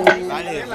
Dale,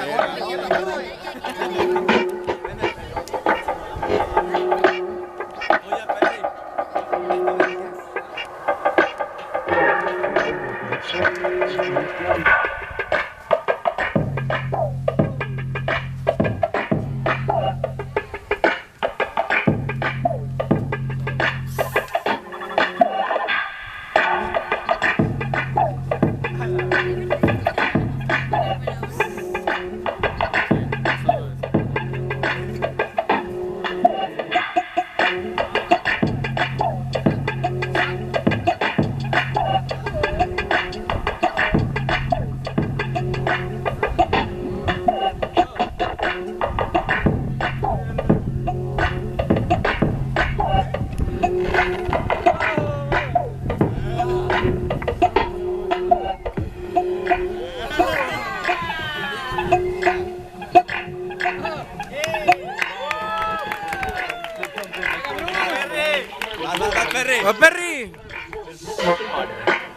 ¡Va, Perry!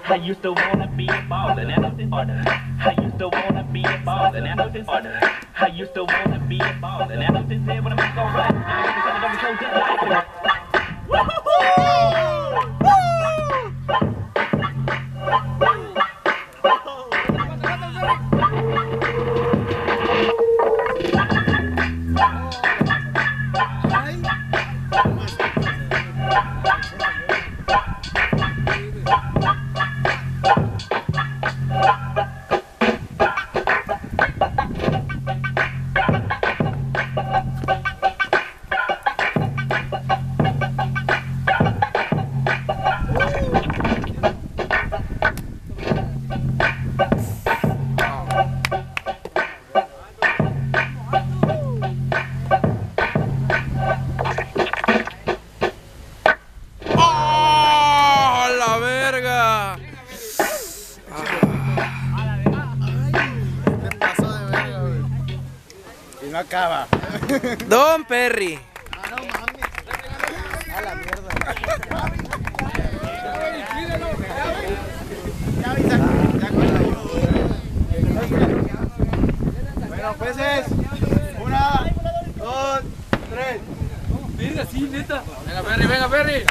I used to wanna be a baller, and that's in order. I used to wanna be a baller, and that's in order. I used to wanna be a baller, and that's in there when I'm gonna run. I'm gonna show just like it. ¡Oh, la verga! Te pasó de verga, güey. Y no acaba. Don Perry. No mames. A la mierda. Ya avisa. Ya bueno, pues es 1, 2, 3. Venga, sí, neta. Venga, Perry, venga, Perry.